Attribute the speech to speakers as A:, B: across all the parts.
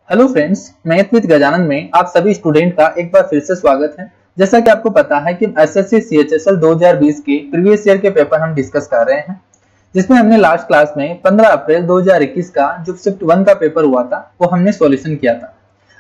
A: Hello friends, math with Gajanan में आप सभी स्टूडेंट का एक बार फिर से स्वागत है। जैसा कि आपको पता है कि एसएससी सीएचएसएल 2020 के प्रीवियस ईयर के पेपर हम डिस्कस कर रहे हैं, जिसमें हमने लास्ट क्लास में 15 अप्रैल 2021 का जो शिफ्ट 1 का पेपर हुआ था वो हमने सॉल्यूशन किया था।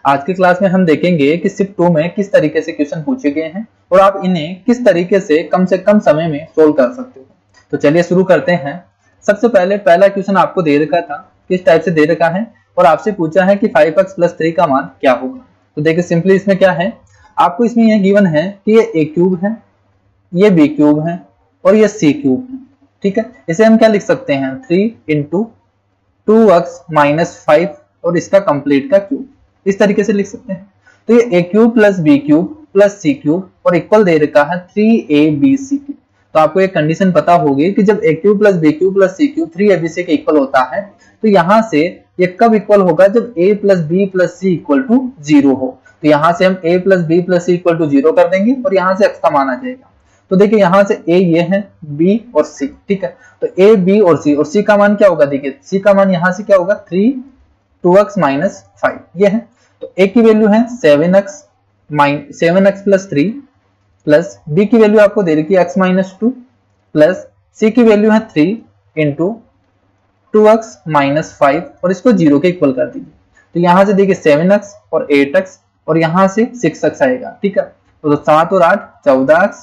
A: आज की क्लास में हम देखेंगे कि शिफ्ट 2 में किस तरीके से क्वेश्चन पूछे गए हैं और आप इन्हें किस तरीके से कम समय में सोल्व कर सकते हो। तो चलिए शुरू करते हैं। सबसे पहले पहला क्वेश्चन आपको दे रखा था, किस टाइप से दे रखा है और आपसे पूछा है कि 5x + 3 का मान क्या होगा। तो देखिए सिंपली इसमें क्या है, आपको इसमें यह गिवन है कि ये a क्यूब है, ये b क्यूब है और ये c क्यूब है। ठीक है, इसे हम क्या लिख सकते हैं 3 × 2x - 5 और इसका कंप्लीट का क्यूब, इस तरीके से लिख सकते हैं। तो ये a cube + b cube + c cube और इक्वल दे रखा है 3abc। तो आपको एक कंडीशन पता होगी कि जब a cube + b cube + c cube 3abc के इक्वल होता है तो यहाँ से ये कब इक्वल होगा, जब a + b + c = 0 हो। तो यहाँ से हम a + b + c = 0 कर देंगे और यहाँ से x का मान आ जाएगा। तो देखिए यहाँ से a ये है, b और c। ठीक है, तो a b और c का मान क्या होगा, देखिए c का मान यहाँ से क्या होगा 2x - 5 ये है। तो a की वैल्यू है 7x + 3 प्लस b की वैल्यू आपको दे रखी है x - 2 प्लस c की वैल्यू है 3 × 2x - 5 और इसको 0 के इक्वल कर दीजिए। तो यहां से देखिए 7x और 8x और यहां से 6x आएगा। ठीक है, तो 7 और 8 14x,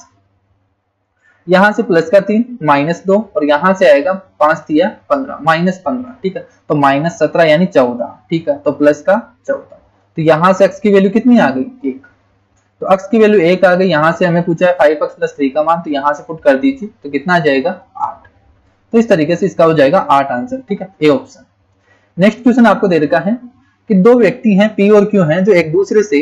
A: यहां से प्लस का 3 -2 और यहां से आएगा 5 × 15 -15। ठीक है, तो -17 यानी 14। ठीक है, तो प्लस का 14। तो यहां से x की वैल्यू कितनी आ गई 1। तो x की वैल्यू 1 आ गई। यहां से हमें पूछा है 5x + 3 का मान, तो यहां से पुट कर दीजिए तो कितना आ जाएगा 8। तो इस तरीके से इसका हो जाएगा 8 आंसर। ठीक है, ए ऑप्शन। नेक्स्ट क्वेश्चन आपको दे रखा है कि दो व्यक्ति हैं P और Q हैं जो एक दूसरे से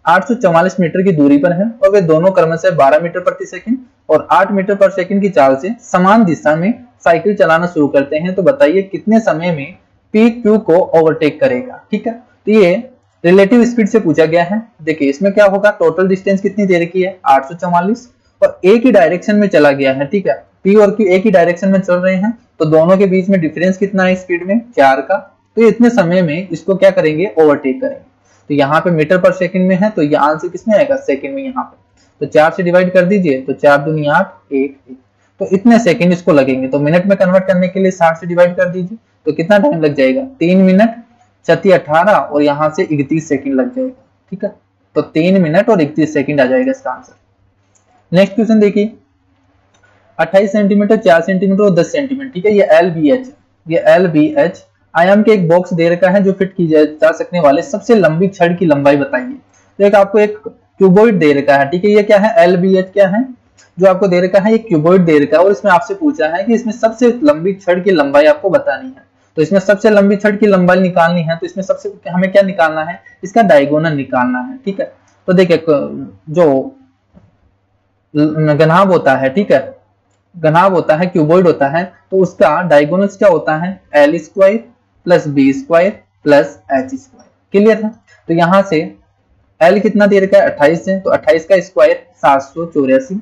A: 844 मीटर की दूरी पर हैं और वे दोनों क्रमशः 12 मीटर प्रति सेकंड और 8 मीटर पर सेकंड की चाल से समान दिशा में साइकिल चलाना शुरू करते हैं। तो बताइए कितने समय में P Q को ओवरटेक करेगा। ठीक है, तो ये रिलेटिव स्पीड से पूछा गया है। देखिए इसमें क्या होगा, टोटल डिस्टेंस कितनी दे रखी है 844 और एक ही डायरेक्शन में चला गया है। ठीक है, P और Q एक ही डायरेक्शन में चल रहे हैं तो दोनों के बीच में डिफरेंस कितना है स्पीड में 4 का। तो इतने समय में इसको क्या करेंगे ओवरटेक करेंगे। तो यहाँ पे मीटर पर सेकंड में है तो ये आंसर किसमें आएगा सेकंड में। यहाँ पे तो 4 से डिवाइड कर दीजिए तो 4 दूनी 8 1 1, तो इतने सेकंड इसको लगेंगे। तो मिनट में कन्वर्ट करने के लिए 60 से डिवाइड कर दीजिए तो कितना टाइम लग जाएगा 3 मिनट 18 और यहाँ से 31 सेकंड लग जाएगा। ठीक है, तो 3 मिनट और 31 सेकंड आ जाएगा इसका आंसर। नेक्स्ट क्वेश्चन देखिए 28 सेंटीमीटर 4 सेंटीमीटर और 10 सेंटीमीटर। ठीक है, ये LBH आयाम के एक बॉक्स दे रखा है जो फिट की जा सकने वाले सबसे लंबी छड़ की लंबाई बताइए। तो एक आपको एक क्यूबॉइड दे रखा है। ठीक है, ये क्या है LBH क्या है जो आपको दे रखा है, ये क्यूबॉइड दे रखा है और इसमें आपसे पूछा है कि इसमें सबसे लंबी छड़ की लंबाई आपको बतानी है। तो इसमें सबसे लंबी छड़ की लंबाई निकालनी है तो इसमें सबसे हमें क्या निकालना है, इसका डायगोनल निकालना है। ठीक है, तो देखिए जो घनाभ होता है, ठीक है, घनाभ होता है क्यूबॉइड होता है तो उसका डायगोनल्स क्या होता है L² + B² + H²। क्लियर है, तो यहां से L कितना दे रखा है 28 है तो 28 का स्क्वायर 784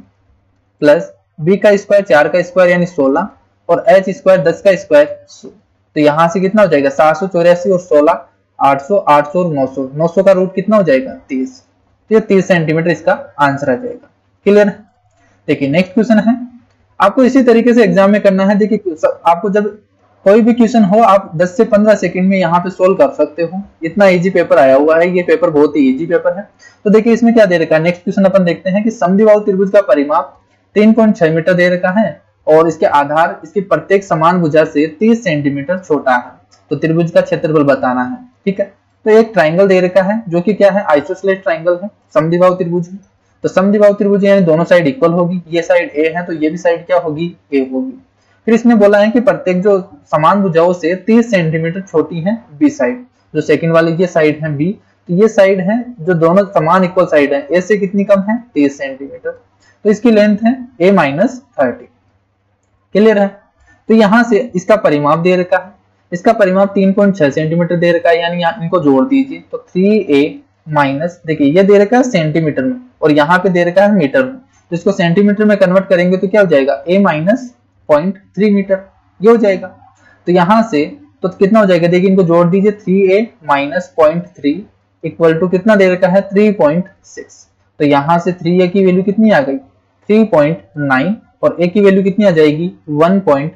A: प्लस B का स्क्वायर 4 का स्क्वायर यानी 16 और H² 10 का स्क्वायर 100। तो यहां से कितना हो जाएगा 784 और 16 800 800 और 900, 900 का रूट कितना हो जाएगा 30। तो ये 30 सेंटीमीटर इसका आंसर आ जाएगा। क्लियर है। देखिए नेक्स्ट क्वेश्चन है, आपको इसी तरीके से एग्जाम में करना है। देखिए आपको जब कोई भी क्वेश्चन हो आप 10 से 15 सेकंड में यहाँ पे सोल्व कर सकते हो। इतना इजी पेपर आया हुआ है, ये पेपर बहुत ही इजी पेपर है। तो देखिए इसमें क्या दे रखा है, नेक्स्ट क्वेश्चन अपन देखते हैं कि समद्विबाहु त्रिभुज का परिमाप 3.6 मीटर दे रखा है और इसके आधार इसकी प्रत्येक समान भुजा से 30 सेंटीमीटर छोटा है। तो त्रिभुज का क्षेत्रफल बताना है। ठीक है, तो एक ट्राइंगल दे रखा है जो कि क्या है आइसोसेलेस ट्राइंगल है, समद्विबाहु त्रिभुज है। तो समद्विबाहु त्रिभुज यानी दोनों साइड इक्वल होगी, ये साइड A है तो ये भी साइड क्या होगी A होगी। फिर इसमें बोला है कि प्रत्येक जो समान भुजाओं से 30 सेंटीमीटर छोटी है B साइड। जो सेकंड वाली ये साइड है B, तो ये साइड है जो दोनों समान इक्वल साइड है A से कितनी कम है 30 सेंटीमीटर। तो इसकी लेंथ है A - 30। क्लियर है, तो यहां से इसका परिमाप दे रखा है, इसका परिमाप 3.6 सेंटीमीटर दे रखा है यानी इनको जोड़ दीजिए तो 3A देखिए ये दे रखा है सेंटीमीटर में और यहाँ पे दे रखा है मीटर में। तो इसको सेंटीमीटर में कन्वर्ट करेंगे तो क्या हो जाएगा A - 0.3 मीटर, ये हो जाएगा। तो यहाँ से तो कितना हो जाएगा, देखिए इनको जोड़ दीजिए, 3a माइनस 0.3 इक्वल टू कितना दे रखा है 3.6। तो यहाँ से 3a की वैल्यू कितनी आ गई 3.9 और a की वैल्यू कितनी आ जाएगी 1.3।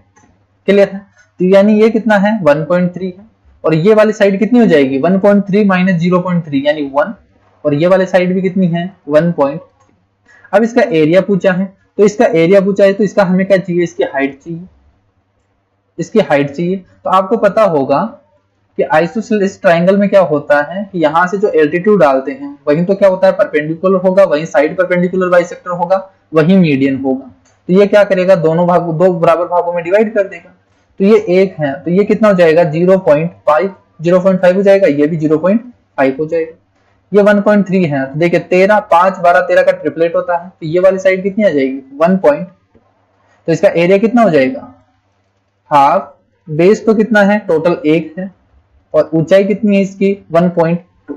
A: क्लियर है, तो यानी ये कितना है 1.3 है और ये वाली साइड कितनी हो जाएगी 1.3 माइनस 0.3 यानी 1 और ये वाली साइड भी कितनी है 1.3। अब इसका एरिया पूछा है, तो इसका एरिया पूछा है तो इसका हमें क्या चाहिए, इसकी हाइट चाहिए, इसकी हाइट चाहिए। तो आपको पता होगा कि आइसोसेलेस ट्रायंगल में क्या होता है कि यहाँ से जो एल्टीट्यूड डालते हैं वहीं तो क्या होता है परपेंडिकुलर होगा, वहीं साइड परपेंडिकुलर बाइसेक्टर होगा, वहीं मीडियन होगा। तो ये क्या करेगा, दोनों भागों, दो बराबर भागों में डिवाइड कर देगा। तो ये एक है तो ये कितना हो जाएगा 0.5 हो जाएगा, ये भी 0.5 हो जाएगा। ये 1.3 है तो देखिए 13 5 12 13 का ट्रिपलेट होता है, तो ये वाली साइड कितनी आ जाएगी 1. तो इसका एरिया कितना हो जाएगा हाफ, बेस तो कितना है टोटल 1 है और ऊंचाई कितनी है इसकी 1.2।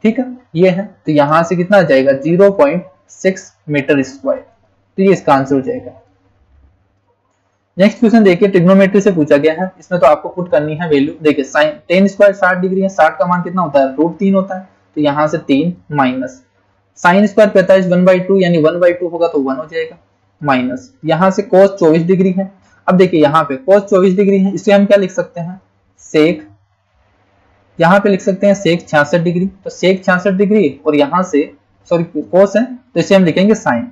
A: ठीक है, ये है तो यहां से कितना आ जाएगा 0.6 मीटर स्क्वायर। तो ये इसका आंसर हो जाएगा। नेक्स्ट क्वेश्चन देखिए, ट्रिग्नोमेट्री से पूछा गया है, इसमें तो आपको पुट करनी है वैल्यू। देखिए साइन टेन स्क्वायर 60 डिग्री है, 60 का मान कितना होता है √3 होता है, तो यहाँ से 3 माइनस साइन स्क्वायर 45 1/2 यानी 1/2 होगा तो 1 हो जाएगा, माइनस यहाँ से कोस 24 डिग्री है। अब देखिए यहाँ पे कोस 24 डिग्री है, इसे हम क्या लिख सकते हैं सेक, यहाँ पे लिख सकते हैं सेक 66 डिग्री। तो सेक 66 डिग्री और यहाँ से सॉरी कोस है तो इसे हम लिखेंगे साइन,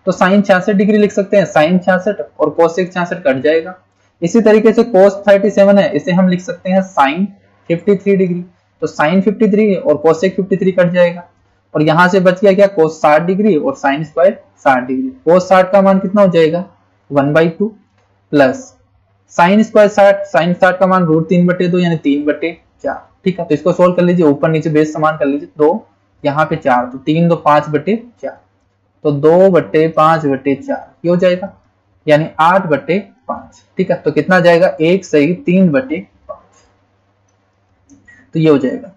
A: तो साइन 66 डिग्री लिख सकते हैं, साइन 66 और कोसेक 66 कट जाएगा। इसी तरीके से कोस 37 है, इसे हम लिख सकते हैं साइन 53 डिग्री, तो साइन 53 और कोसेक 53 कट जाएगा। और यहाँ से बच गया क्या कोस 60 डिग्री और साइन स्क्वायर 60 डिग्री। कोस 60 का मान कितना हो जाएगा 1/2 प्लस साइन स्क्वायर 60, साइन 60 का मान √3/2 यानी 3/4। ठीक है, तो इसको सोल्व कर लीजिए, ऊपर नीचे बेस समान कर लीजिए, 2 यहाँ पे 4 तो 3 2 5/4, तो 2/5/4 ये हो जाएगा यानी 8/5। ठीक है, तो कितना जाएगा 1 सही 3/5, तो ये हो जाएगा।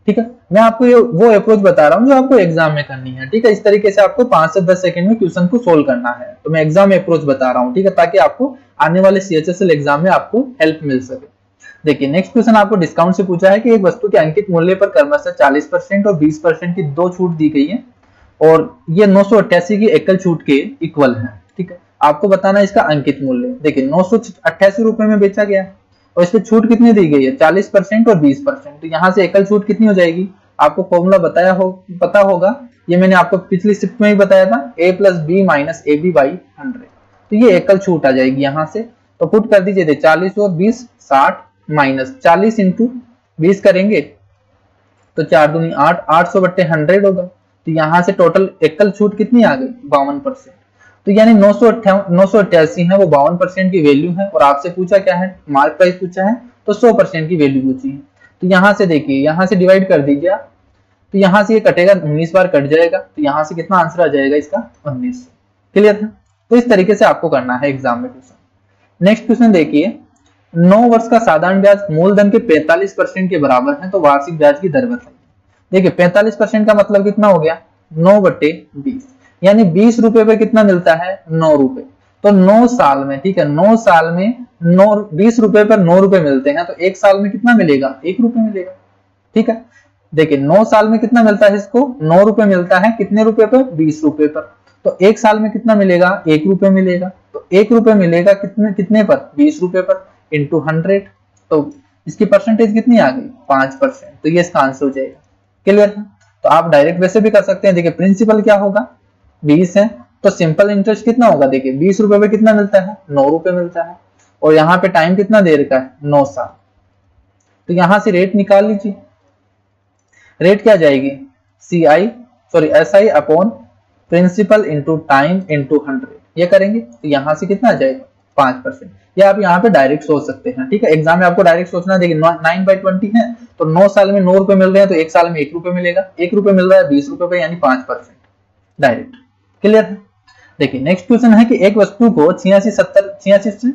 A: ठीक है, मैं आपको ये वो अप्रोच बता रहा हूँ जो आपको एग्जाम में करनी है। ठीक है, इस तरीके से आपको 5 से 10 सेकंड में क्वेश्चन को सोल्व करना है, तो मैं एग्जाम अप्रोच बता रहा हूँ। ठीक है, ताकि आपको आने वाले CHSL एग्जाम में आपको हेल्प मिल सके। देखिए नेक्स्ट क्वेश्चन आपको डिस्काउंट से पूछा है कि एक वस्तु के अंकित मूल्य पर क्रमशः 40% और 20% की 2 छूट दी गई है और ये 988 की एकल छूट के इक्वल है। ठीक है, आपको बताना है इसका अंकित मूल्य। देखिए 988 रुपए में बेचा गया है और इस पे छूट कितनी दी गई है 40% और 20%। तो यहाँ से एकल छूट कितनी हो जाएगी, आपको फॉर्मूला पता होगा, ये मैंने आपको पिछली शिफ्ट में ही बताया था, a + b - ab/100। तो ये एकल छूट आ जाएगी यहाँ से, तो पुट कर दीजिए 40 और 20 60 माइनस 40 × 20 करेंगे तो 4 दूनी 8, 800/100 होगा। तो यहाँ से टोटल एकल छूट कितनी आ गई 52%। तो यानी 988 है वो 52% की वैल्यू है और आपसे पूछा क्या है मार्क प्राइस पूछा है, तो 100% की वैल्यू पूछी है। तो यहाँ से देखिए यहाँ से डिवाइड कर दीजिए आप, तो यहाँ से ये कटेगा 19 बार कट जाएगा, तो यहाँ से कितना आंसर आ जाएगा इसका 19। क्लियर है, तो इस तरीके से आपको करना है एग्जाम में क्वेश्चन। नेक्स्ट क्वेश्चन देखिए, 9 वर्ष का साधारण ब्याज मूलधन के 45% के बराबर है तो वार्षिक ब्याज की दर बताइए। देखिए 45% का मतलब कितना हो गया 9/20 यानी 20 रुपए पे कितना मिलता है 9 रुपए। तो 9 साल में, ठीक है 9 साल में 20 रुपए पर 9 रुपए मिलते हैं, तो 1 साल में कितना मिलेगा 1 रुपए मिलेगा। ठीक है, देखिए 9 साल में कितना मिलता है इसको 9 रुपए मिलता है, कितने रुपए पर 20 रुपए पर, तो 1 साल में कितना मिलेगा 1 रुपए मिलेगा। तो 1 रुपए मिलेगा कितने पर 20 रुपए पर इंटू 100, तो इसकी परसेंटेज कितनी आ गई 5%। तो ये इसका आंसर हो जाएगा। क्लियर है, तो आप डायरेक्ट वैसे भी कर सकते हैं। देखिए प्रिंसिपल क्या होगा 20 है तो सिंपल इंटरेस्ट कितना होगा, देखिए 20 रुपए पे कितना मिलता है 9 रुपए मिलता है और यहाँ पे टाइम कितना देर का है 9 साल। तो यहां से रेट निकाल लीजिए, रेट क्या जाएगी SI upon principal into time into 100, ये करेंगे तो यहां से कितना आ जाएगा 5%। या आप यहाँ पे डायरेक्ट सोच सकते हैं। ठीक है, एग्जाम में आपको डायरेक्ट सोचना है। देखिए 9/20 है तो 9 साल में 9 रुपए मिल रहे हैं तो 1 साल में 1 रुपए मिलेगा, 1 रुपए मिल रहा है 20 रुपए पे यानी 5% डायरेक्ट। क्लियर है, देखिए नेक्स्ट क्वेश्चन है कि एक वस्तु को 86 से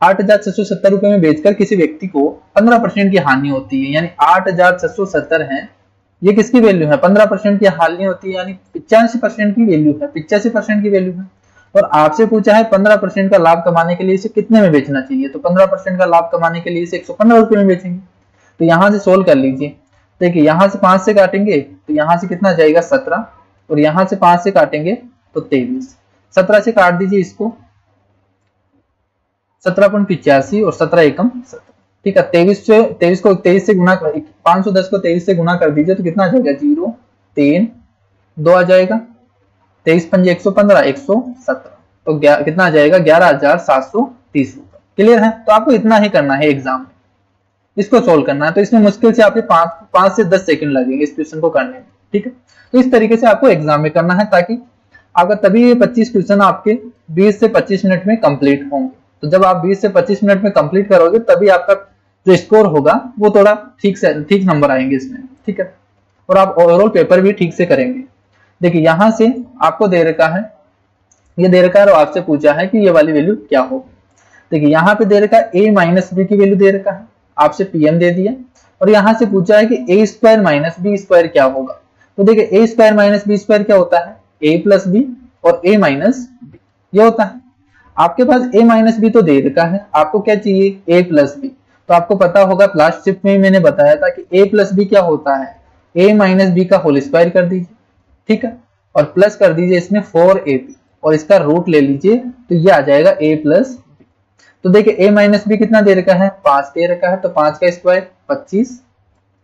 A: 8,670 रुपए में बेचकर किसी व्यक्ति को 15% की हानि होती है, यानी 8,670 है, ये किसकी वैल्यू है 15% की हानि होती है यानी 85% की वैल्यू है, 85% की वैल्यू है। और आपसे पूछा है 15% का लाभ कमाने के लिए इसे कितने में बेचना चाहिए, तो 15% का लाभ कमाने के लिए इसे 115 रुपए में बेचेंगे। तो यहाँ से सोल्व कर लीजिए। देखिए यहाँ से 5 से काटेंगे तो यहाँ से कितना जाएगा 17, और यहाँ से 5 से काटेंगे तो 23। 17 से काट दीजिए इसको, 17.85 और 17 एकम 17, ठीक है। 23 को 23 से गुना, 510 को 23 से गुना कर दीजिए तो कितना आ जाएगा 0 3 2 आ जाएगा, 23 पंजे 115 117, तो कितना आ जाएगा 11,730 रुपए। क्लियर है। तो आपको इतना ही करना है एग्जाम में, इसको सोल्व करना है। तो इसमें मुश्किल से आपके 5 से 10 सेकंड लगेंगे इस क्वेश्चन को करने में, ठीक है। तो इस तरीके से आपको एग्जाम में करना है, ताकि आपका तभी ये 25 क्वेश्चन आपके 20 से 25 मिनट में कंप्लीट होंगे। तो जब आप 20 से 25 मिनट में कंप्लीट करोगे तभी आपका जो स्कोर होगा वो थोड़ा ठीक नंबर आएंगे इसमें, ठीक है। और आप ओवरऑल पेपर भी ठीक से करेंगे। देखिए यहाँ से आपको दे रखा है, ये दे रखा है और आपसे पूछा है कि ये वाली वैल्यू क्या होगी। देखिए यहाँ पे दे रखा है a माइनस बी की वैल्यू दे रखा है, आपसे pm दे दिया, और यहाँ से पूछा है कि a square minus b square क्या होगा। तो देखिए a square minus b square क्या होता है, a प्लस बी और a माइनस बी, ये होता है। आपके पास a माइनस बी तो दे रखा है, आपको क्या चाहिए a प्लस बी। तो आपको पता होगा लास्ट शिफ्ट में मैंने बताया था कि a प्लस बी क्या होता है, a माइनस बी का होल स्क्वायर कर दीजिए, ठीक है, और प्लस कर दीजिए इसमें 4ab और इसका रूट ले लीजिए तो ये आ जाएगा a प्लस बी। तो देखिए a माइनस बी कितना दे रखा है 5 दे रखा है, तो 5 का स्क्वायर 25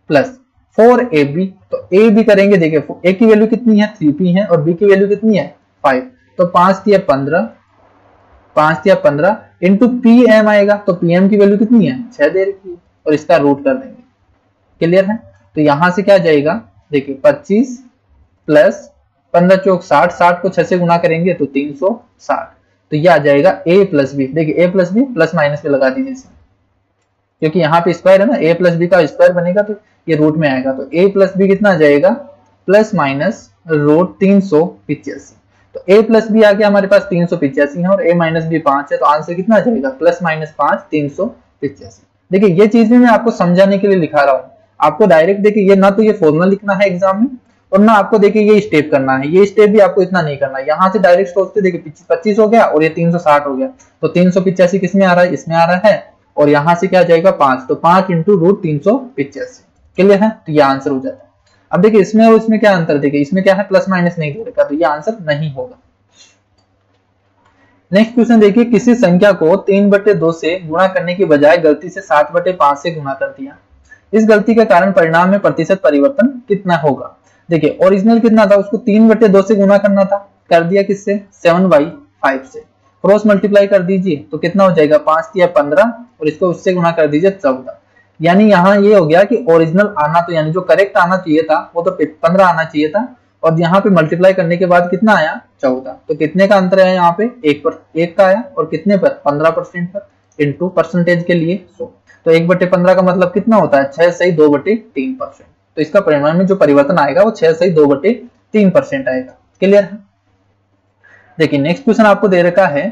A: प्लस 4ab, तो a भी करेंगे। देखिए a की वैल्यू कितनी है 3p है और b की वैल्यू कितनी है 5, तो 5 दिया 15, 5 दिया 15 इंटू pm आएगा, तो pm की वैल्यू कितनी है 6 दे रखी है और इसका रूट कर देंगे। क्लियर है। तो यहां से क्या जाएगा, देखिए 25 प्लस 15 चौक 60, 60 को 6 से गुना करेंगे तो 360, तो ये आ जाएगा a प्लस बी। देखिए a plus b plus minus पे लगा दीजिए इसमें, क्योंकि यहाँ पे स्क्वायर है ना, a प्लस बी का स्क्वायर बनेगा तो ये रूट में आएगा, तो a प्लस बी कितना आ जाएगा प्लस माइनस रूट 385। तो a प्लस बी आ गया हमारे पास 385 है और a माइनस बी 5 है, तो आंसर कितना आ जाएगा प्लस माइनस 5 385। देखिए ये चीज भी मैं आपको समझाने के लिए लिखा रहा हूँ, आपको डायरेक्ट देखिए ये ना तो ये फॉर्मूला लिखना है एग्जाम में और ना आपको देखिए ये स्टेप करना है, ये स्टेप भी आपको इतना नहीं करना है। यहाँ से डायरेक्ट सोचते देखिए 25 हो गया और ये 360 हो गया, तो 385 किसमें आ रहा है, इसमें आ रहा है, और यहाँ से क्या जाएगा 5, तो 5 इंटू रूट 385। क्लियर है। तो ये आंसर हो जाता है। अब देखिए इसमें और इसमें क्या अंतर, देखिए इसमें क्या है प्लस माइनस नहीं दे रखा, तो ये आंसर नहीं होगा। नेक्स्ट क्वेश्चन देखिए, किसी संख्या को 3/2 से गुणा करने की बजाय गलती से 7/5 से गुणा कर दिया, इस गलती के कारण परिणाम में प्रतिशत परिवर्तन कितना होगा। देखिए ओरिजिनल कितना था, उसको 3/2 से गुणा करना था, कर दिया किससे 7/5 से, क्रॉस मल्टीप्लाई कर दीजिए तो कितना हो जाएगा 5 या 15 और इसको उससे गुणा कर दीजिए 14। यानी यहाँ ये हो गया कि ओरिजिनल आना, तो यानी जो करेक्ट आना चाहिए था वो तो 15 आना चाहिए था, और यहाँ पे मल्टीप्लाई करने के बाद कितना आया 14। तो कितने का अंतर है यहाँ पे 1 का आया, और कितने पर 15% पर, इंटू परसेंटेज के लिए 100, तो 1/15 का मतलब कितना होता है 6 सही 2/3%। तो इसका परिणाम में जो परिवर्तन आएगा वो 6 सही 2/3% आएगा। क्लियर है। देखिए नेक्स्ट क्वेश्चन आपको दे रखा है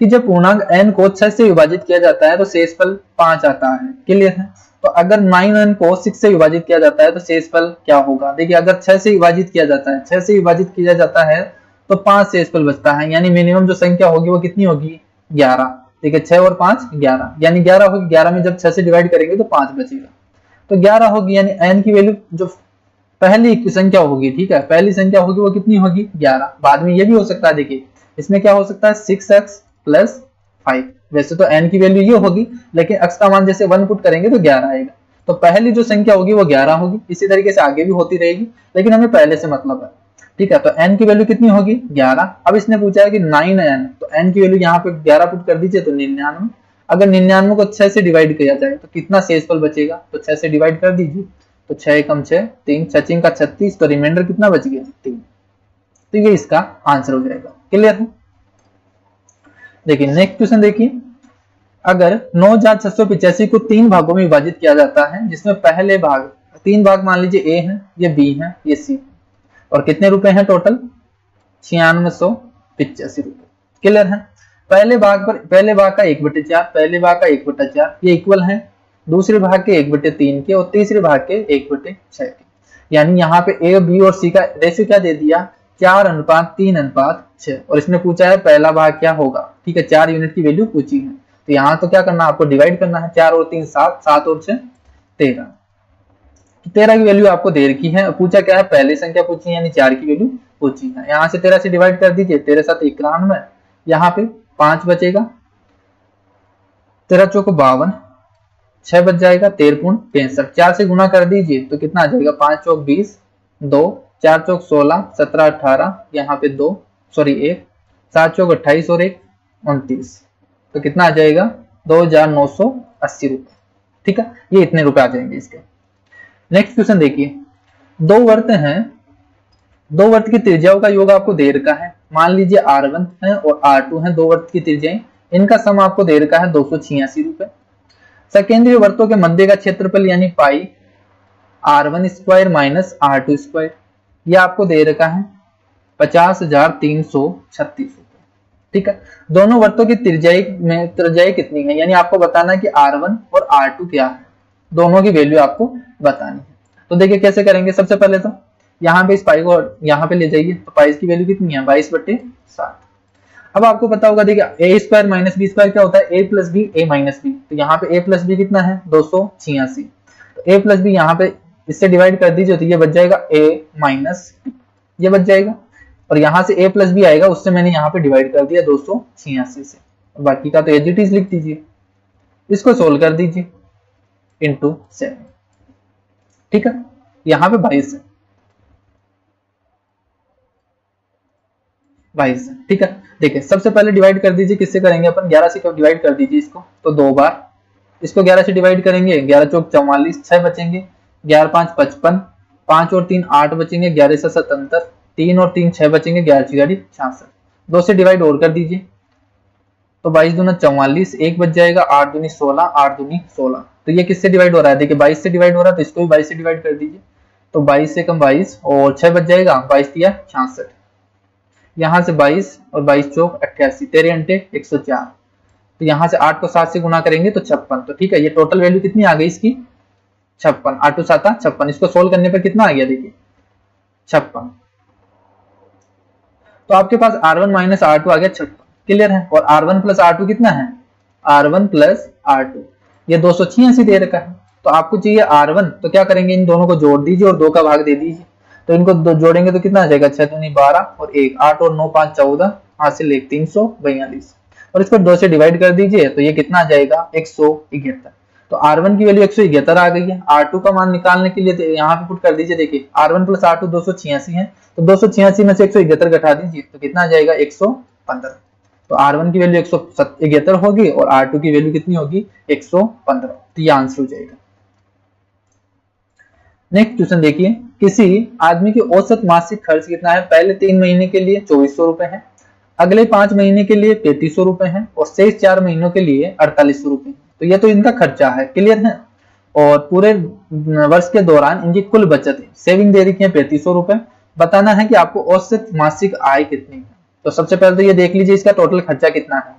A: कि जब पूर्णांक n को 6 से विभाजित किया जाता है तो शेषफल 5 आता है। क्लियर है। तो अगर 9n को 6 से विभाजित किया जाता है तो शेषफल क्या होगा। देखिए अगर 6 से विभाजित किया जाता है, 6 से विभाजित किया जाता है तो 5 शेषफल बचता है, यानी मिनिमम जो संख्या होगी वो कितनी होगी 11। देखिए 6 और 5 11, यानी 11 होगी, 11 में जब 6 से डिवाइड करेंगे तो 5 बचेगा, तो 11 होगी, यानी n की वैल्यू जो पहली संख्या होगी, ठीक है, पहली संख्या होगी वो कितनी होगी 11। बाद में ये भी हो सकता है, देखिए इसमें क्या हो सकता है 6x प्लस 5, वैसे तो n की वैल्यू ये होगी, लेकिन x का मान जैसे 1 पुट करेंगे तो 11 आएगा, तो पहली जो संख्या होगी वो 11 होगी। इसी तरीके से आगे भी होती रहेगी, लेकिन हमें पहले से मतलब है, ठीक है। तो n की वैल्यू कितनी होगी 11। अब इसने पूछा है कि 9n, तो n की वैल्यू यहाँ पे 11 पुट कर दीजिए तो 99। अगर 99 को 6 से डिवाइड किया जाए तो कितना शेषफल बचेगा, तो 6 से डिवाइड कर दीजिए, तो 6 कम 6 3, 6 का 36, तो रिमाइंडर कितना बच गया 3, तो ये इसका आंसर हो जाएगा। क्लियर है। देखिए नेक्स्ट क्वेश्चन देखिए, अगर 9685 को 3 भागों में विभाजित किया जाता है, जिसमें पहले भाग 3 भाग मान लीजिए A है, ये B है, ये C, और कितने रुपए हैं टोटल 9685 रुपए। क्लियर है। पहले भाग का 1/4, पहले भाग का 1/4 ये इक्वल है दूसरे भाग के 1/3 के और तीसरे भाग के 1/6 के, यानी यहाँ पे A, B और C का रेशियो क्या दे दिया 4:3:6 और इसने पूछा है पहला भाग क्या होगा। ठीक है, 4 यूनिट की वैल्यू पूछी है, तो यहाँ तो क्या करना है आपको, डिवाइड करना है। 4 और 3 7, 7 और 6 13। 13 की वैल्यू आपको दे रखी है, पूछा क्या है पहली संख्या पूछी है यानी 4 की वैल्यू पूछी है। यहाँ से 13 से डिवाइड कर दीजिए, 13 7 91, यहाँ पे 5 बचेगा, 13 चौक 52, 6 बच जाएगा, 13 65। 4 से गुना कर दीजिए तो कितना आ जाएगा, 5 चौक 20, 2, 4 चौक 16, 17 18, यहाँ पे 2 सॉरी 1, 7 चौक 28 और 1 29, तो कितना आ जाएगा 2980 रुपए। ठीक है, ये इतने रुपए आ जाएंगे इसके। नेक्स्ट क्वेश्चन देखिए, दो वर्त हैं, दो वर्त की त्रिज्याओं का योग आपको दे रखा है। मान लीजिए R1 है और R2 है, दो वर्त की त्रिज्याएं, इनका सम आपको दे रखा है 286 रुपए। सेकेंडरी वर्तों के मध्य का क्षेत्रफल यानी पाई R1 square minus R2 square, ये आपको दे रखा है 50,336 रुपए। ठीक है, दोनों वर्तों की त्रिज्याएं कितनी है, यानी आपको बताना है कि R1 और R2 क्या है, दोनों की वैल्यू आपको बतानी है। तो देखिए कैसे करेंगे, सबसे पहले तो यहाँ पे इस पाई को यहाँ पे ले जाइए, तो पाई की वैल्यू कितनी है 22/7। अब आपको पता होगा, देखिए a square minus b square क्या होता है, a plus b a minus b, तो यहाँ पे a प्लस बी कितना है 286, तो a प्लस बी यहाँ पे इससे डिवाइड कर दीजिए तो ये बच जाएगा a माइनस बी, ये बच जाएगा, और यहाँ से a प्लस बी आएगा, उससे मैंने यहाँ पे डिवाइड कर दिया 286 से, बाकी का तो एज इट इज लिख दीजिए। इसको सोल्व कर दीजिए इंटू 7। ठीक है, यहाँ पे 22 है, 22 है। ठीक है, देखिए सबसे पहले डिवाइड कर दीजिए, किससे करेंगे अपन, 11 से कब डिवाइड कर दीजिए इसको, तो 2 बार इसको 11 से डिवाइड करेंगे, 11 चौक 44, 6 बचेंगे, 11 5 55, 5 और 3 8 बचेंगे, 11 से 77, 3 और 3 6 बचेंगे, 11 6 66, 2 से डिवाइड और कर दीजिए, तो 22 दूना 44, 1 बच जाएगा, 8 दूनी 16, 8 दूनी 16, तो ये किससे डिवाइड हो रहा है, देखिए 22 से डिवाइड हो रहा है, तो इसको भी 22 से डिवाइड कर दीजिए, तो 22 से कम 22 और 6 बच जाएगा, 22 दिया 66, यहाँ से 22 और 22 चौक 88, 13 अंटे 104, तो यहाँ से 8 को 7 से गुना करेंगे तो 56। तो ठीक है, ये टोटल वैल्यू कितनी आ गई इसकी 56, 8 2 7 56, इसको सोल्व करने पर कितना आ गया, देखिए 56। तो आपके पास R1 माइनस R2 आ गया 56, क्लियर है, और R1 प्लस R2 कितना है, R1 प्लस R2 ये 286 दे रखा है, तो आपको चाहिए R1, तो क्या करेंगे, इन दोनों को जोड़ दीजिए और 2 का भाग दे दीजिए, तो इनको जोड़ेंगे तो कितना आ जाएगा, 6 दूनी 12 और 1 8 और 9 5 14, हासिल 1 342, और इसको 2 से डिवाइड कर दीजिए तो ये कितना आ जाएगा 171। तो R1 की वैल्यू 171 आ गई है। R2 का मान निकालने के लिए यहाँ पे पुट कर दीजिए, देखिए R1 प्लस R2 286 है, तो 286 में से 171 घटा दीजिए तो कितना आ जाएगा 115। तो R1 की वैल्यू 171 होगी और R2 की वैल्यू कितनी होगी 115, तो ये आंसर हो जाएगा। नेक्स्ट क्वेश्चन देखिए, किसी आदमी की औसत मासिक खर्च कितना है, पहले 3 महीने के लिए 2400 रुपए है, अगले 5 महीने के लिए 3500 रुपए है और शेष 4 महीनों के लिए 4800 रुपए। तो ये तो इनका खर्चा है, क्लियर है, और पूरे वर्ष के दौरान इनकी कुल बचत है, सेविंग दे रखी है 3500 रुपए। बताना है कि आपको औसत मासिक आय कितनी है। तो सबसे पहले तो ये देख लीजिए इसका टोटल खर्चा कितना है,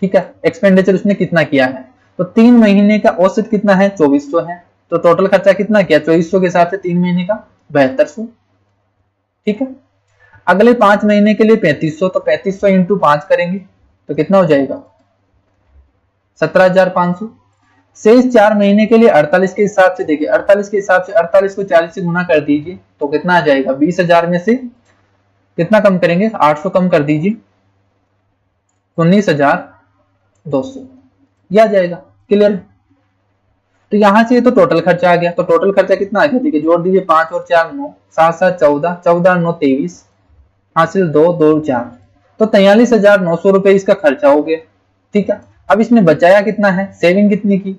A: ठीक है, एक्सपेंडिचर उसने कितना किया है। तो 3 महीने का औसत कितना है 2400 है, तो टोटल खर्चा कितना किया 2400 के हिसाब से 3 महीने का 7200, ठीक है। अगले 5 महीने के लिए 3500, तो 3500 इंटू 5 करेंगे तो कितना हो जाएगा 17500। शेष 4 महीने के लिए 48 के हिसाब से, देखिए 48 के हिसाब से 48 को 40 से गुना कर दीजिए तो कितना आ जाएगा 20,000 में से कितना कम करेंगे 800 कम कर दीजिए 19,200, यह आ जाएगा, क्लियर। तो यहां से तो टोटल खर्चा आ गया, तो टोटल खर्चा कितना आ गया, देखिए जोड़ दीजिए 5 और 4 9, 7 7 14, 14 9 23, हासिल 2 2 4, तो 43,900 रुपए इसका खर्चा हो गया, ठीक है। अब इसने बचाया कितना है, सेविंग कितनी की,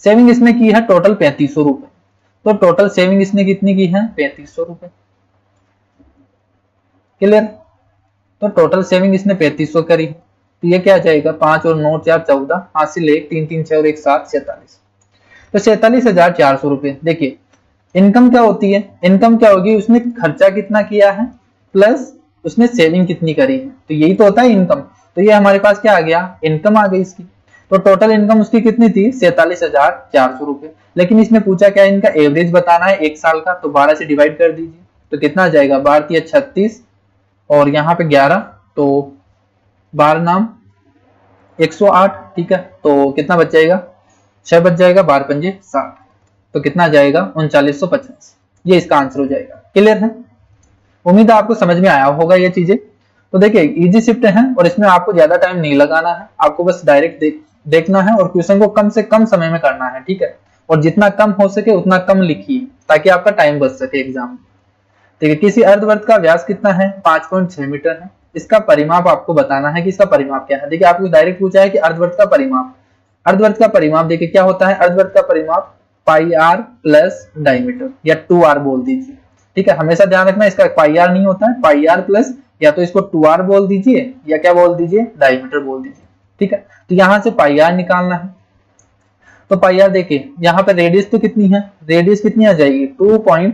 A: सेविंग इसने की है टोटल 3500 रुपए, तो टोटल सेविंग इसने कितनी की है 3500 रुपए, क्लियर। तो टोटल सेविंग इसने 3500 करी, तो ये क्या आ जाएगा 5 और 9 4 14, हासिल 1 3 3 6 और 1 7 47, तो 47,400 रुपए। देखिए इनकम क्या होती है, इनकम क्या होगी, उसने खर्चा कितना किया है प्लस उसने सेविंग कितनी करी है, तो यही तो होता है इनकम। तो ये हमारे पास क्या आ गया, इनकम आ गई इसकी। तो टोटल इनकम उसकी कितनी थी 47,400 रुपए, लेकिन इसने पूछा क्या इनका एवरेज बताना है 1 साल का, तो 12 से डिवाइड कर दीजिए तो कितना आ जाएगा 12 36 और यहाँ पे 11, तो 12 नाम 108, ठीक है। तो कितना बच जाएगा 6 बच जाएगा, 12 पंजे 60, तो कितना आ जाएगा 3950। ये इसका आंसर हो जाएगा। क्लियर है? उम्मीद है आपको समझ में आया होगा ये चीजें। तो देखिए इजी शिफ्ट है और इसमें आपको ज्यादा टाइम नहीं लगाना है, आपको बस डायरेक्ट देखना है और क्वेश्चन को कम से कम समय में करना है, ठीक है। और जितना कम हो सके उतना कम लिखिए ताकि आपका टाइम बच सके एग्जाम में। ठीक है, किसी अर्धवृत्त का व्यास कितना है 5.6 मीटर है। इसका परिमाप आपको बताना है कि इसका परिमाप क्या है। देखिए आपको डायरेक्ट पूछा है कि अर्धवृत्त का परिमाप। अर्धवृत्त का परिमाप देखिए क्या होता है, अर्धवृत्त का परिमाप पाई आर प्लस डायमीटर या 2r बोल दीजिए, ठीक है। हमेशा ध्यान रखना इसका पाई आर नहीं होता है, पाई आर प्लस या तो इसको 2r बोल दीजिए या क्या बोल दीजिए डायमीटर बोल दीजिए, ठीक है। तो यहां से पाई आर निकालना है। तो पाई आर देखिए यहाँ पे रेडियस तो कितनी है, रेडियस कितनी आ जाएगी 2.8,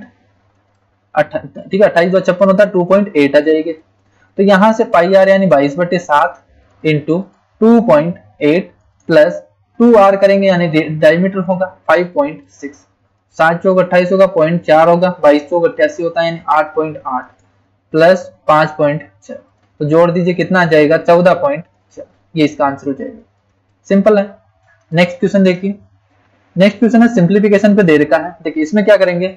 A: ठीक है 28 56 होता है 2.8 आ जाएगी। तो यहां से पाई आर यानी 22/7 इंटू 2.8 प्लस 2r करेंगे यानी डायमीटर होगा 5.6, 7 चौक 28 होगा 0.4 होगा, 22 चौक 88 होता है यानी 8.8 प्लस 5.6, तो जोड़ दीजिए कितना आ जाएगा 14.4। ये इसका आंसर हो जाएगा। सिंपल है। नेक्स्ट क्वेश्चन देखिए। नेक्स्ट क्वेश्चन है सिंप्लीफिकेशन पे दे रखा है। देखिए इसमें क्या करेंगे,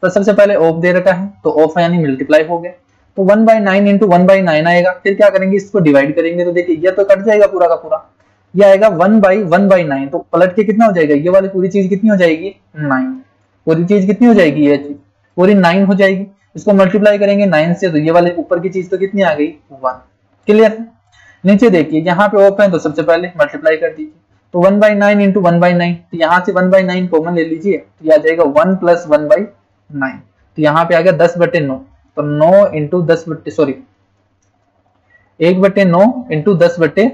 A: तो सबसे पहले ऑफ दे रखा है तो ऑफ यानी मल्टीप्लाई हो गया, तो 1/9 इंटू 1/9 आएगा। फिर क्या करेंगे इसको डिवाइड करेंगे, तो देखिए ये तो कट जाएगा पूरा का पूरा, ये आएगा 1/1/9, तो पलट के कितना हो जाएगा, ये वाली पूरी चीज कितनी हो जाएगी 9, पूरी चीज कितनी हो जाएगी ये चीज पूरी 9 हो जाएगी। इसको मल्टीप्लाई करेंगे 9 से तो ये वाली ऊपर की चीज तो कितनी आ गई 1। क्लियर है? नीचे देखिए यहाँ पे ऑफ है तो सबसे पहले मल्टीप्लाई कर दीजिए, तो 1/9 इंटू 1/9, तो यहाँ से 1/9 कॉमन ले लीजिए तो ये आ जाएगा 1 प्लस 1/9, तो यहाँ पे आ गया 10/9, तो 9 इंटू 10 1/9 इंटू 10/9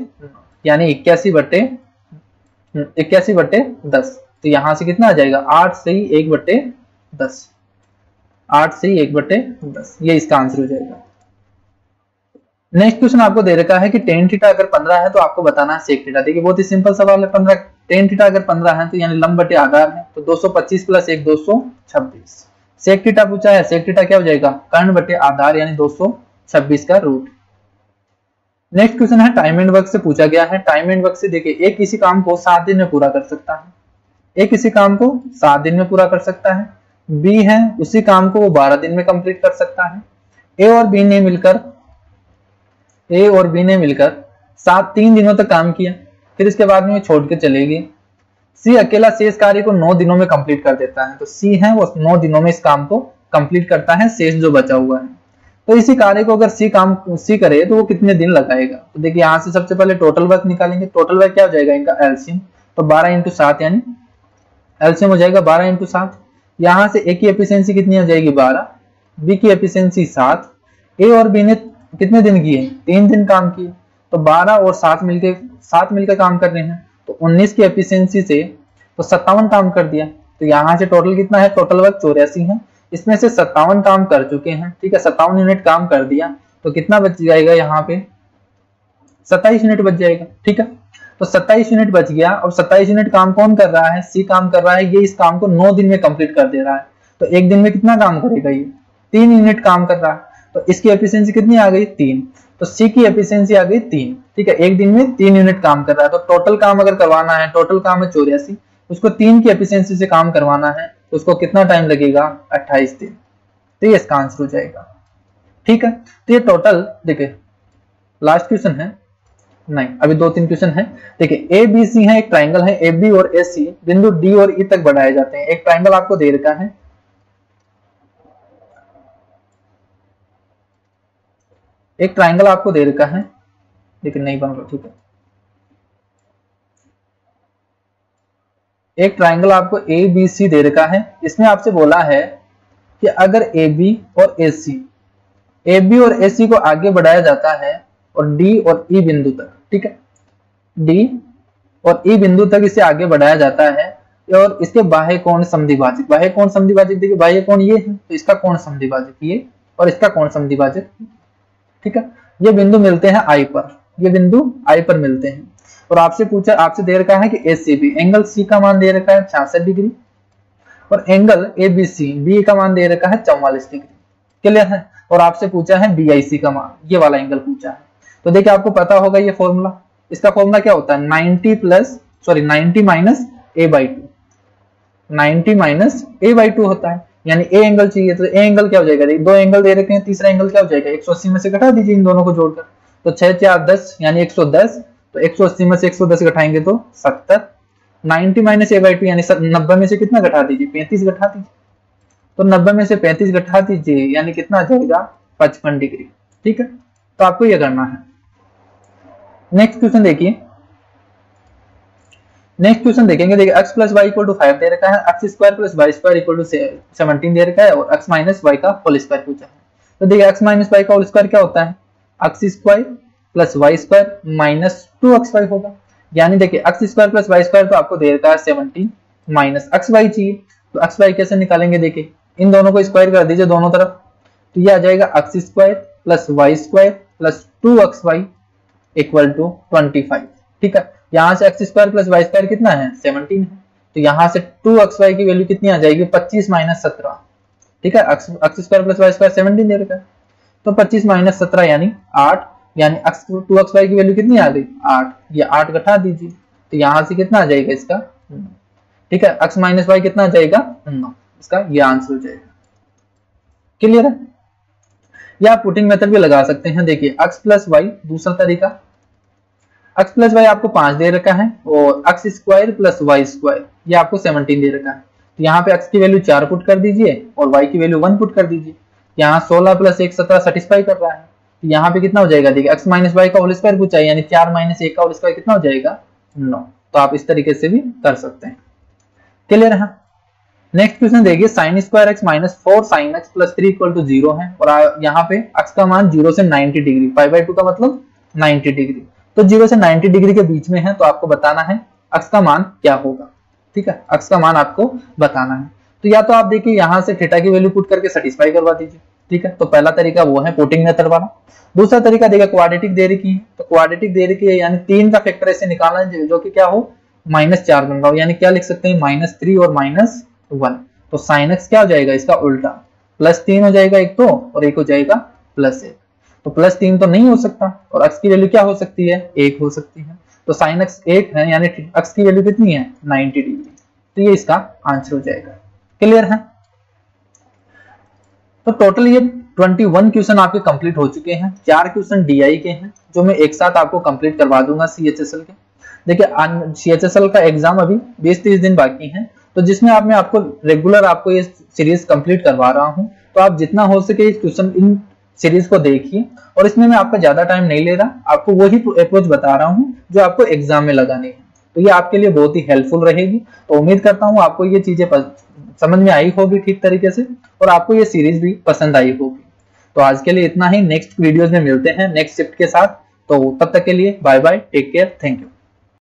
A: यानी 81/10, तो यहां से कितना आ जाएगा 8 से ही 1/10, 8 से ही 1/10, ये इसका आंसर हो जाएगा। नेक्स्ट क्वेश्चन आपको दे रखा है कि tan थीटा अगर 15 है तो आपको बताना है sec थीटा। देखिए बहुत ही सिंपल सवाल है। 15 tan थीटा अगर 15 है तो यानी लंब बटे आधार है, तो 225 प्लस 1 226। sec थीटा पूछा है, sec थीटा क्या हो जाएगा कर्ण बटे आधार यानी 226 का रूट। नेक्स्ट क्वेश्चन है टाइम एंड वर्क से पूछा गया है। टाइम एंड वर्क से देखिए एक किसी काम को 7 दिन में पूरा कर सकता है, एक किसी काम को 7 दिन में पूरा कर सकता है। बी है उसी काम को वो 12 दिन में कंप्लीट कर सकता है। ए और बी ने मिलकर 3 दिनों तक काम किया, फिर इसके बाद में छोड़ के चले गए। सी अकेला शेष कार्य को 9 दिनों में कंप्लीट कर देता है, तो सी है वो 9 दिनों में इस काम को कंप्लीट करता है, शेष जो बचा हुआ है। तो इसी कार्य को अगर सी करे तो वो कितने दिन लगाएगा। तो देखिए यहाँ से सबसे पहले टोटल वर्क निकालेंगे। टोटल वर्क क्या हो जाएगा इनका एलसीएम, तो 12 इंटू 7 यानी एलसीएम हो जाएगा 12 इंटू 7। यहाँ से ए की एफिशिएंसी कितनी हो जाएगी 12, बी की एफिशिएंसी 7, ए और बी ने कितने दिन किए 3 दिन काम किए, तो 12 और 7 मिलकर काम कर रहे हैं, तो 19 की एफिशिएंसी से तो 57 काम कर दिया। तो यहाँ से टोटल कितना है, टोटल वर्क 84 है, इसमें से 57 काम कर चुके हैं, ठीक है 57 यूनिट काम कर दिया, तो कितना बच जाएगा यहाँ पे 27 यूनिट बच जाएगा, ठीक है। तो 27 यूनिट बच गया। अब 27 यूनिट काम कौन कर रहा है, सी काम कर रहा है। ये इस काम को 9 दिन में कंप्लीट कर दे रहा है, तो एक दिन में कितना काम करेगा ये 3 यूनिट काम कर रहा है, तो इसकी एफिशिएंसी कितनी आ गई 3, तो सी की एफिशिएंसी आ गई 3, ठीक है। एक दिन में 3 यूनिट काम कर रहा है, तो टोटल काम अगर करवाना है, टोटल काम है 84, उसको 3 की एफिशिएंसी से काम करवाना है, तो उसको कितना टाइम लगेगा 28 दिन, तो ये इसका आंसर हो जाएगा, ठीक है। तो ये टोटल देखिए लास्ट क्वेश्चन है, नहीं अभी 2-3 क्वेश्चन है। देखिए ए बी सी है, एक ट्राइंगल है, ए बी और ए सी बिंदु डी और ई तक बढ़ाए जाते हैं। एक ट्राइंगल आपको दे रखा है, एक ट्राइंगल आपको दे रखा है लेकिन नहीं बन रहा, ठीक है। एक ट्राइंगल आपको ए बी सी दे रखा है, इसमें आपसे बोला है कि अगर ए बी और ए सी को आगे बढ़ाया जाता है और डी और ई बिंदु तक, ठीक है, डी और ई बिंदु तक इसे आगे बढ़ाया जाता है, और इसके बाह्य कोण समद्विभाजक, बाह्य कोण समद्विभाजक देखिए बाह्य कोण ये है, तो इसका कोण समद्विभाजक ये और इसका कोण समद्विभाजक, ठीक है। ये बिंदु मिलते हैं आई पर, ये बिंदु आई पर मिलते हैं, और आपसे दे रखा है कि एसीबी एंगल सी का मान दे रखा है 66 डिग्री, और एंगल एबीसी बी का मान दे रखा है 44 डिग्री। क्लियर है। और आपसे पूछा है BIC का मान, ये वाला एंगल पूछा है। तो देखिए आपको पता होगा ये फॉर्मूला, इसका फॉर्मूला क्या होता है 90 माइनस a/2, 90 माइनस a/2 होता है, यानी ए एंगल चाहिए। तो ए एंगल क्या हो जाएगा, दो एंगल दे रखे हैं, तीसरा एंगल क्या हो जाएगा 180 में से घटा दीजिए इन दोनों को जोड़कर, तो 6 4 10 यानी 110, तो 180 में से 110 घटाएंगे तो 70, 90 माइनस a/2 यानी 90 में से कितना घटा दीजिए 35 घटा दीजिए, तो 90 में से 35 घटा दीजिए यानी कितना आ जाएगा 55 डिग्री। ठीक है, तो आपको ये करना है। नेक्स्ट क्वेश्चन देखिए, नेक्स्ट क्वेश्चन देखेंगे। देखिए x plus y equal to 5 दे रखा है, x square plus y square equal to 17 दे रखा है, और x माइनस वाई का होल स्क्वायर पूछा है। तो देखिए x माइनस वाई का होल स्क्वायर क्या होता है, x square plus y square minus 2xy होगा। यानी देखिए x square plus y square तो आपको दे रखा है 17 माइनस xy चाहिए, तो xy कैसे निकालेंगे, देखिए इन दोनों को स्क्वायर कर दीजिए दोनों तरफ, तो ये आ जाएगा x square plus y square plus 2xy equal to 25। ठीक है, यहाँ से x square plus y square कितना है 17 है, तो यहाँ से 2xy की वैल्यू कितनी आ जाएगी 25 माइनस 17। ठीक है, x square plus y square 17 दे रखा है, तो 25 माइनस 17 यानी 8, यानी 2xy की वैल्यू कितनी आ गई 8, ये 8 घटा दीजिए, तो यहाँ से कितना आ जाएगा इसका 9। ठीक है, x माइनस वाई कितना आ जाएगा 9, इसका ये आंसर हो जाएगा। क्लियर है, या पुटिंग मेथड भी लगा सकते हैं। देखिए x प्लस वाई दूसरा तरीका, x प्लस वाई आपको 5 दे रखा है, और x square plus y square ये आपको 17 दे रखा है, तो यहाँ पे x की वैल्यू 4 पुट कर दीजिए और y की वैल्यू 1 पुट कर दीजिए। यहाँ 16 प्लस 1 17 सेटिस्फाई कर रहा है, तो यहाँ पे कितना हो जाएगा, देखिए x माइनस वाई का होल स्क्वायर पूछा है, यानी 4 माइनस 1 का होल स्क्वायर कितना हो जाएगा 9। तो आप इस तरीके से भी कर सकते हैं। क्लियर है। नेक्स्ट क्वेश्चन देखिए, sine square x minus 4 sine x plus 3 equal to 0 है, और यहाँ पे x का मान 0 से 90 डिग्री, π/2 का मतलब 90 डिग्री, तो 0 से 90 डिग्री के बीच में है, तो आपको बताना है x का मान क्या होगा। ठीक है, x का मान आपको बताना है। तो या तो आप देखिए यहाँ से थीटा की वैल्यू पुट करके सेटिस्फाई करवा दीजिए। ठीक है, तो पहला तरीका वो है पुटिंग मेथड वाला। दूसरा तरीका देखिए क्वाड्रेटिक दे रखी है, तो क्वाड्रेटिक दे रखी है यानी 3 का फैक्टर ऐसे निकालना है जो कि क्या हो -4 बन रहा हो, यानी क्या लिख सकते हैं -3 और -1, तो साइन एक्स क्या हो जाएगा इसका उल्टा, +3 हो जाएगा एक तो, और एक हो जाएगा +1, तो +3 तो नहीं हो सकता, और x की वैल्यू क्या हो सकती है 1 हो सकती है, तो साइन एक्स 1 है, यानी x की वैल्यू कितनी है 90 डिग्री, तो ये इसका आंसर हो जाएगा। क्लियर है। तो टोटल ये 21 क्वेश्चन आपके कंप्लीट हो चुके हैं, 4 क्वेश्चन DI के हैं जो मैं एक साथ आपको कंप्लीट करवा दूंगा CHSL के। देखिए CHSL का एग्जाम अभी 20-30 दिन बाकी है, तो जिसमें मैं आपको रेगुलर आपको ये सीरीज कंप्लीट करवा रहा हूं, तो आप जितना हो सके इस क्वेश्चन इन सीरीज को देखिए, और इसमें मैं आपका ज्यादा टाइम नहीं ले रहा, आपको वही अप्रोच बता रहा हूं जो आपको एग्जाम में लगानी है, तो ये आपके लिए बहुत ही हेल्पफुल रहेगी। तो उम्मीद करता हूं आपको ये चीजें समझ में आई होगी ठीक तरीके से, और आपको ये सीरीज भी पसंद आई होगी। तो आज के लिए इतना ही, नेक्स्ट वीडियोज में मिलते हैं नेक्स्ट शिफ्ट के साथ, तो तब तक के लिए bye bye, take care, thank you.